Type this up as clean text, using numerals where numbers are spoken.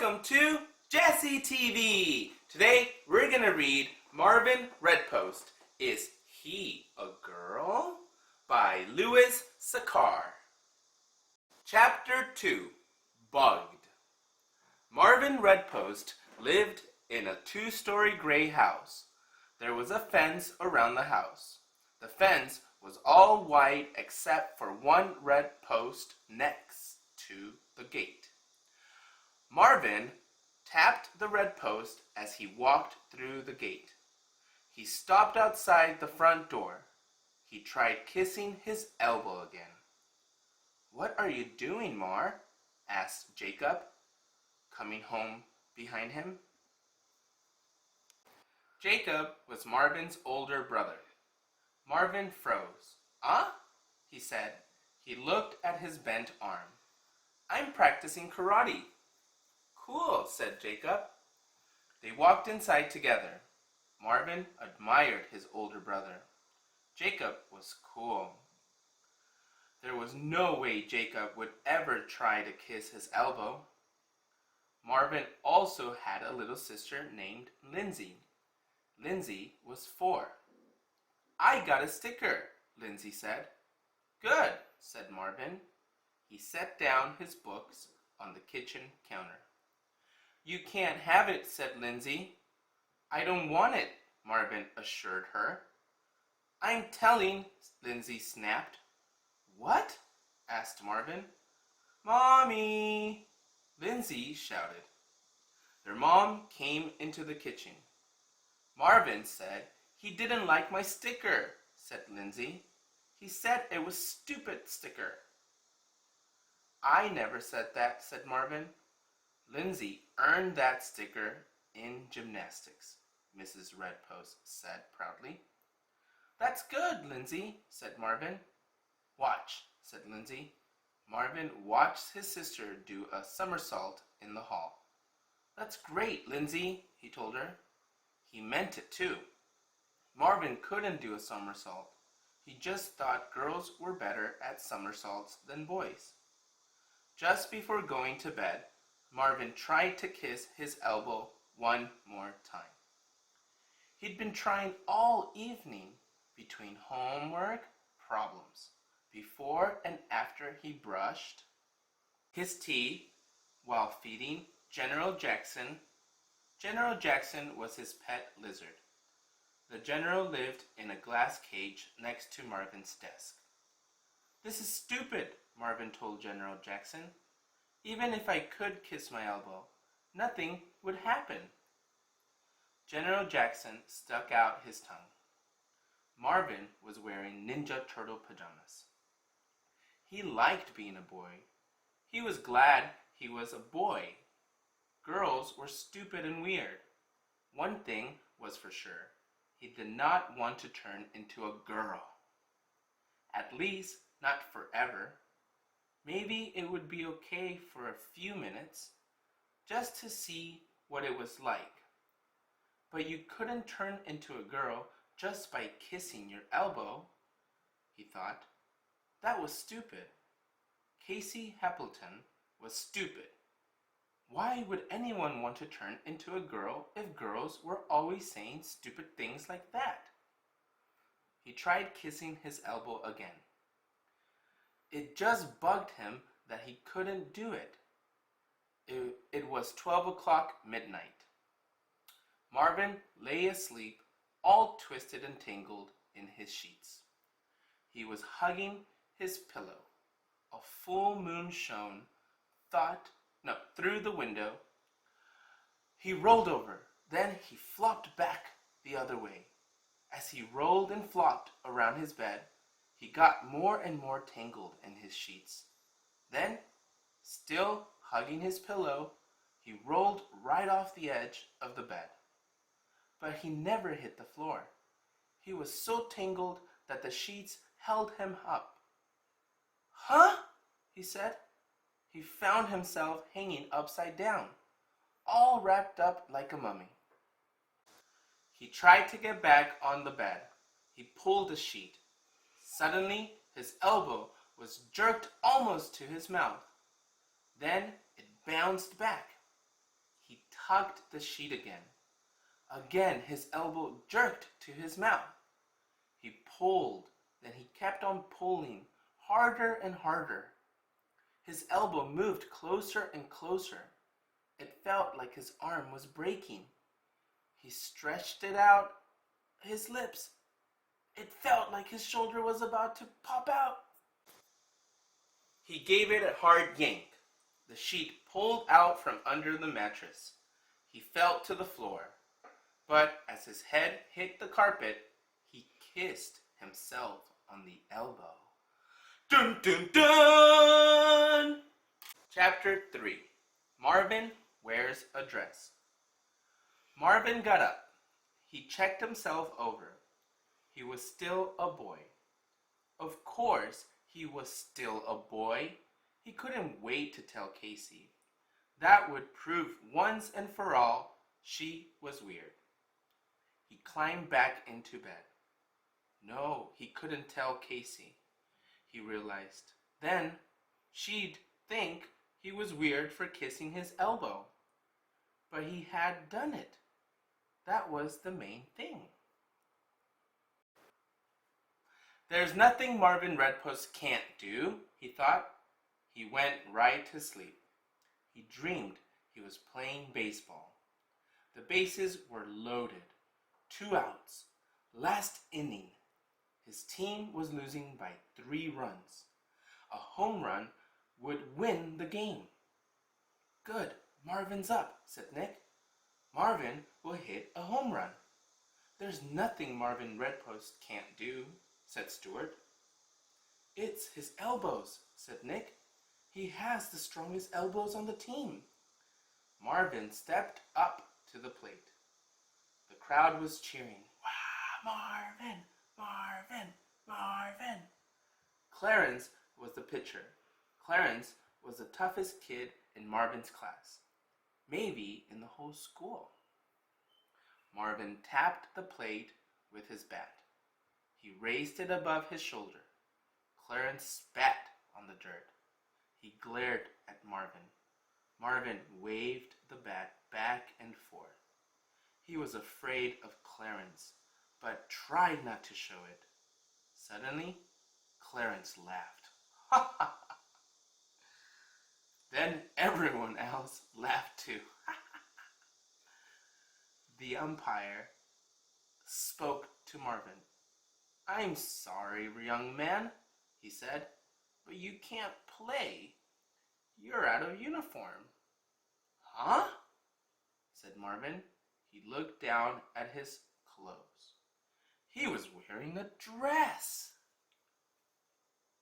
Welcome to Jesse TV. Today we're gonna read Marvin Redpost, Is He a Girl? By Louis Sakar. Chapter 2, Bugged. Marvin Redpost lived in a 2-story gray house. There was a fence around the house. The fence was all white except for one red post next to the gate. Marvin tapped the red post as he walked through the gate. He stopped outside the front door. He tried kissing his elbow again. "What are you doing, Mar?" asked Jacob, coming home behind him. Jacob was Marvin's older brother. Marvin froze. "Huh?" he said. He looked at his bent arm. "I'm practicing karate." "Cool," said Jacob. They walked inside together. Marvin admired his older brother. Jacob was cool. There was no way Jacob would ever try to kiss his elbow. Marvin also had a little sister named Lindsay. Lindsay was 4. "I got a sticker," Lindsay said. "Good," said Marvin. He set down his books on the kitchen counter. "You can't have it," said Lindsay. "I don't want it," Marvin assured her. "I'm telling," Lindsay snapped. "What?" asked Marvin. "Mommy!" Lindsay shouted. Their mom came into the kitchen. "Marvin said he didn't like my sticker," said Lindsay. "He said it was stupid sticker." "I never said that," said Marvin. "Lindsay earned that sticker in gymnastics," Mrs. Redpost said proudly. "That's good, Lindsay," said Marvin. "Watch," said Lindsay. Marvin watched his sister do a somersault in the hall. "That's great, Lindsay," he told her. He meant it too. Marvin couldn't do a somersault. He just thought girls were better at somersaults than boys. Just before going to bed, Marvin tried to kiss his elbow one more time. He'd been trying all evening between homework problems, before and after he brushed his teeth while feeding General Jackson. General Jackson was his pet lizard. The general lived in a glass cage next to Marvin's desk. "This is stupid," Marvin told General Jackson. "Even if I could kiss my elbow, nothing would happen." General Jackson stuck out his tongue. Marvin was wearing Ninja Turtle pajamas. He liked being a boy. He was glad he was a boy. Girls were stupid and weird. One thing was for sure. He did not want to turn into a girl. At least, not forever. Maybe it would be okay for a few minutes, just to see what it was like. But you couldn't turn into a girl just by kissing your elbow, he thought. That was stupid. Casey Appleton was stupid. Why would anyone want to turn into a girl if girls were always saying stupid things like that? He tried kissing his elbow again. It just bugged him that he couldn't do it. It was 12 o'clock midnight. Marvin lay asleep, all twisted and tangled in his sheets. He was hugging his pillow. A full moon shone through the window. He rolled over. Then he flopped back the other way. As he rolled and flopped around his bed, he got more and more tangled in his sheets. Then, still hugging his pillow, he rolled right off the edge of the bed. But he never hit the floor. He was so tangled that the sheets held him up. "Huh?" he said. He found himself hanging upside down, all wrapped up like a mummy. He tried to get back on the bed. He pulled the sheet. Suddenly, his elbow was jerked almost to his mouth. Then it bounced back. hugged the sheet again. Again, his elbow jerked to his mouth. He pulled, then he kept on pulling, harder and harder. His elbow moved closer and closer. It felt like his arm was breaking. He stretched it out, his lips. It felt like his shoulder was about to pop out. He gave it a hard yank. The sheet pulled out from under the mattress. He fell to the floor. But as his head hit the carpet, he kissed himself on the elbow. Dun dun dun! Chapter 3. Marvin wears a dress. Marvin got up. He checked himself over. He was still a boy. Of course, he was still a boy. He couldn't wait to tell Casey. That would prove once and for all she was weird. He climbed back into bed. No, he couldn't tell Casey. He realized. Then she'd think he was weird for kissing his elbow. But he had done it. That was the main thing. There's nothing Marvin Redpost can't do, he thought. He went right to sleep. He dreamed he was playing baseball. The bases were loaded. 2 outs. Last inning. His team was losing by 3 runs. A home run would win the game. Good, Marvin's up, said Nick. Marvin will hit a home run. There's nothing Marvin Redpost can't do, said Stuart. It's his elbows, said Nick. He has the strongest elbows on the team. Marvin stepped up to the plate. The crowd was cheering. Wow, Marvin, Marvin, Marvin. Clarence was the pitcher. Clarence was the toughest kid in Marvin's class, maybe in the whole school. Marvin tapped the plate with his bat. He raised it above his shoulder. Clarence spat on the dirt. He glared at Marvin. Marvin waved the bat back and forth. He was afraid of Clarence, but tried not to show it. Suddenly, Clarence laughed. Then everyone else laughed too. The umpire spoke to Marvin. I'm sorry, young man, he said, but you can't play. You're out of uniform. Huh? Said Marvin. He looked down at his clothes. He was wearing a dress.